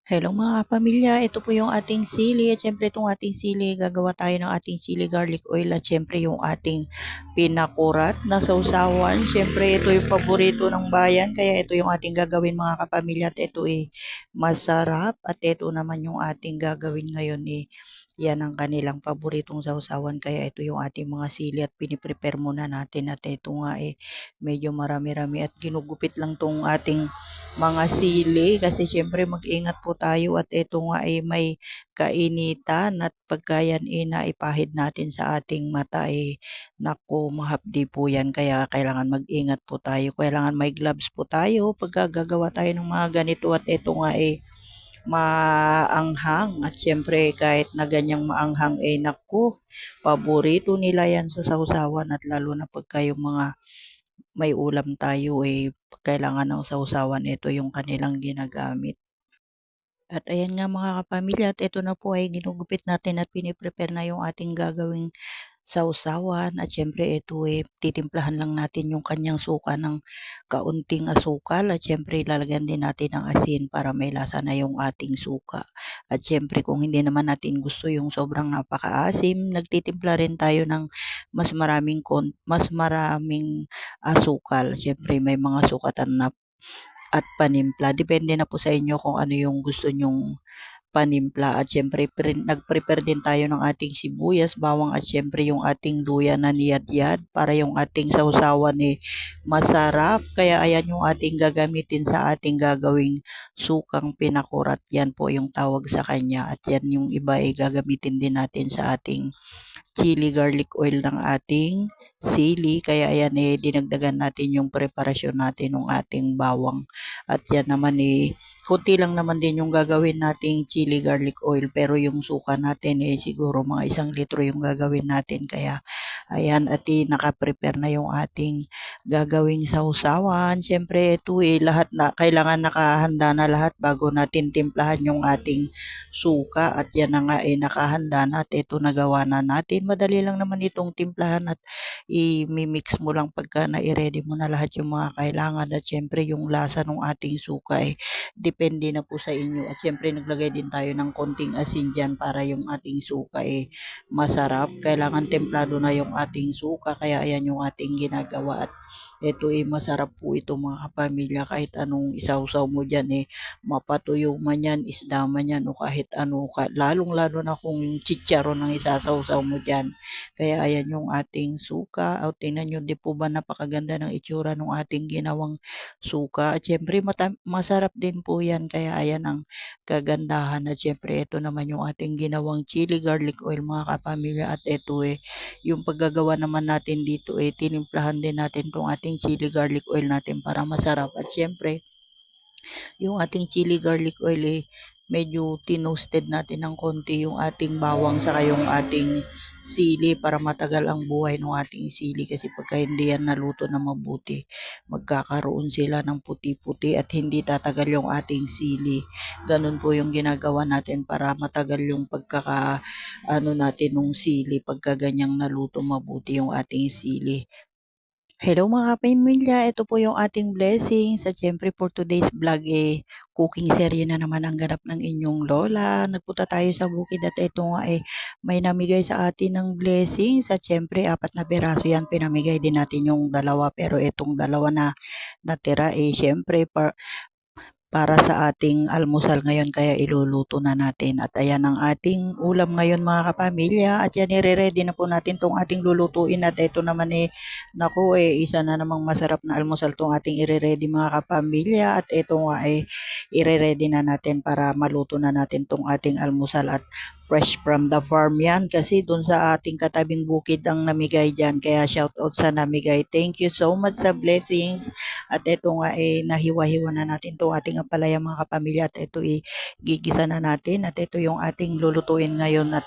Hello mga kapamilya, ito po yung ating sili at syempre itong ating sili, gagawa tayo ng ating sili garlic oil at syempre yung ating pinakurat na sausawan. Syempre ito yung paborito ng bayan kaya ito yung ating gagawin mga kapamilya at ito masarap at ito naman yung ating gagawin ngayon yan ang kanilang paboritong sausawan kaya ito yung ating mga sili at piniprepare muna natin at ito nga medyo marami-rami at ginugupit lang tong ating mga sili kasi syempre mag-ingat po tayo at ito nga may kainitan at pagka yan naipahid natin sa ating mata naku mahapdi po yan kaya kailangan mag-ingat po tayo. Kailangan may gloves po tayo pagka gagawa tayo ng mga ganito at ito nga maanghang at syempre kahit na ganyang maanghang naku paborito nila yan sa sausawan at lalo na pagka yung mga may ulam tayo kailangan ng sausawan ito yung kanilang ginagamit. At ayan nga mga kapamilya at ito na po ay ginugupit natin at piniprepare na yung ating gagawing sausawan at syempre ito titimplahan lang natin yung kanyang suka ng kaunting asukal at syempre ilalagyan din natin ng asin para may lasa na yung ating suka. At syempre kung hindi naman natin gusto yung sobrang napakaasim, nagtitimpla rin tayo ng mas maraming asukal. Syempre may mga sukatan na at panimpla. Depende na po sa inyo kung ano yung gusto nyong panimpla at syempre nag-prepare din tayo ng ating sibuyas, bawang at syempre yung ating luya na niyad-yad para yung ating sausawan masarap. Kaya ayan yung ating gagamitin sa ating gagawing sukang pinakurat. Yan po yung tawag sa kanya at yan yung iba gagamitin din natin sa ating chili garlic oil ng ating sili. Kaya ayan dinagdagan natin yung preparasyon natin ng ating bawang. At yan naman kunti lang naman din yung gagawin nating chili garlic oil pero yung suka natin siguro mga 1 litro yung gagawin natin. Kaya ayan at naka-prepare na yung ating gagawing sausawan. Siyempre ito lahat na kailangan nakahanda na lahat bago natin timplahan yung ating suka at yan na nga nakahanda na at ito nagawa na natin. Madali lang naman itong timplahan at i-mix mo lang pagka na-ready mo na lahat yung mga kailangan at syempre yung lasa ng ating suka depende na po sa inyo at syempre naglagay din tayo ng konting asin dyan para yung ating suka masarap. Kailangan templado na yung ating suka kaya ayan yung ating ginagawa at ito masarap po ito mga kapamilya kahit anong isawsaw mo dyan mapatuyo man yan, isda man yan o kahit ano lalong lalo na kung yung chicharon ang isasawsaw mo dyan. Kaya ayan yung ating suka. O tingnan nyo, di po ba napakaganda ng itsura ng ating ginawang suka. At syempre masarap din po yan. Kaya ayan ang kagandahan. At syempre ito naman yung ating ginawang chili garlic oil mga kapamilya. At ito yung paggagawa naman natin dito tinimplahan din natin tong ating chili garlic oil natin para masarap. At syempre yung ating chili garlic oil medyo tinoasted natin ng konti yung ating bawang saka yung ating sili para matagal ang buhay ng ating sili kasi pagka hindi yan naluto na mabuti magkakaroon sila ng puti-puti at hindi tatagal yung ating sili. Ganun po yung ginagawa natin para matagal yung natin ng sili pagka ganyang naluto mabuti yung ating sili. Hello mga kapamilya, ito po yung ating blessings at syempre for today's vlog cooking serye na naman ang ganap ng inyong lola. Nagpunta tayo sa bukid at ito nga may namigay sa atin ng blessings at syempre 4 na piraso yan. Pinamigay din natin yung dalawa pero itong dalawa na natira syempre para sa ating almusal ngayon kaya iluluto na natin. At ayan ang ating ulam ngayon mga kapamilya at yan ready na po natin tong ating lulutuin at ito naman naku isa na namang masarap na almusal tong ating ready mga kapamilya at ito nga ready na natin para maluto na natin tong ating almusal at fresh from the farm yan kasi dun sa ating katabing bukid ang namigay dyan kaya shout out sa namigay. Thank you so much sa blessings. At ito nga nahiwa-hiwa na natin itong ating ampalaya mga kapamilya at ito gigisa na natin at ito yung ating lulutuin ngayon at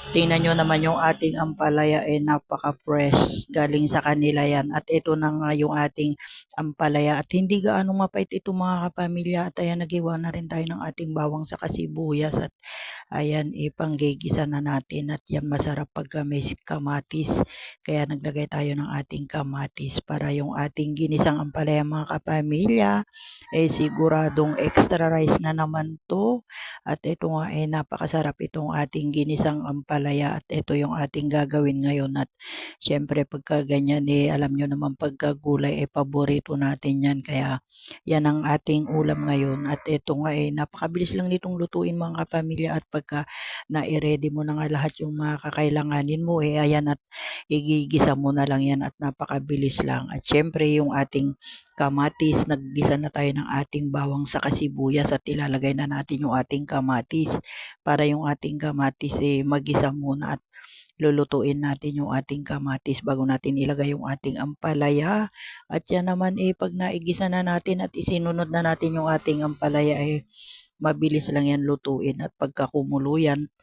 tingnan nyo naman yung ating ampalaya napaka-fresh galing sa kanila yan at ito na nga yung ating ampalaya at hindi gaano mapait ito mga kapamilya at ayan nagiwa na rin tayo ng ating bawang sa kasibuyas at Ayan, ipanggigisa na natin at yan masarap pagka may kamatis. Kaya naglagay tayo ng ating kamatis para yung ating ginisang ampalaya mga kapamilya, siguradong extra rice na naman to. At ito nga napakasarap itong ating ginisang ampalaya at ito yung ating gagawin ngayon. At syempre pagka ganyan alam nyo naman pagka gulay paborito natin yan. Kaya yan ang ating ulam ngayon at ito nga napakabilis lang nitong lutuin mga kapamilya at pagka na-ready mo na nga lahat yung mga kakailanganin mo ayan at igigisa mo na lang yan at napakabilis lang. At syempre yung ating kamatis, naggisa na tayo ng ating bawang sa sibuyas at ilalagay na natin yung ating kamatis para yung ating kamatis magisa muna at lulutuin natin yung ating kamatis bago natin ilagay yung ating ampalaya. At yan naman pag naigisa na natin at isinunod na natin yung ating ampalaya mabilis lang yan lutuin at pagka kumulo yan,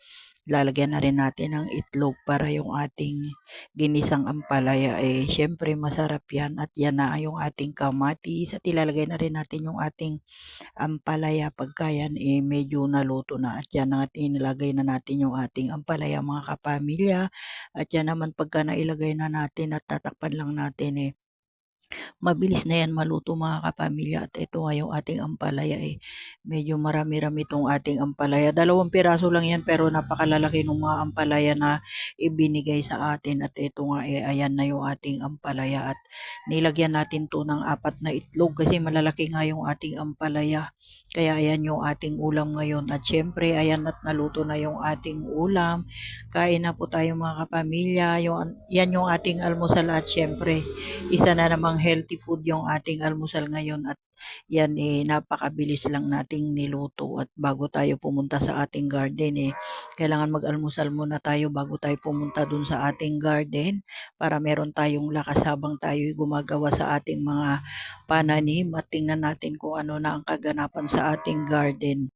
lalagyan na rin natin ng itlog para yung ating ginisang ampalaya syempre masarap yan at yan na yung ating kamatis at ilalagay na rin natin yung ating ampalaya pagka yan medyo naluto na at yan na inilagay na natin yung ating ampalaya mga kapamilya at yan naman pagka nailagay na natin at tatakpan lang natin mabilis na yan maluto mga kapamilya at ito nga yung ating ampalaya medyo marami-rami itong ating ampalaya. 2 piraso lang yan pero napakalalaki ng mga ampalaya na ibinigay sa atin at ito nga ayan na yung ating ampalaya at nilagyan natin to ng 4 na itlog kasi malalaki nga yung ating ampalaya. Kaya ayan yung ating ulam ngayon at syempre ayan at naluto na yung ating ulam. Kain na po tayo mga kapamilya. Yan yung ating almusal at syempre isa na namang healthy food yung ating almusal ngayon at yan napakabilis lang nating niluto at bago tayo pumunta sa ating garden kailangan mag-almusal muna tayo bago tayo pumunta dun sa ating garden para meron tayong lakas habang tayo gumagawa sa ating mga pananim at tingnan natin kung ano na ang kaganapan sa ating garden.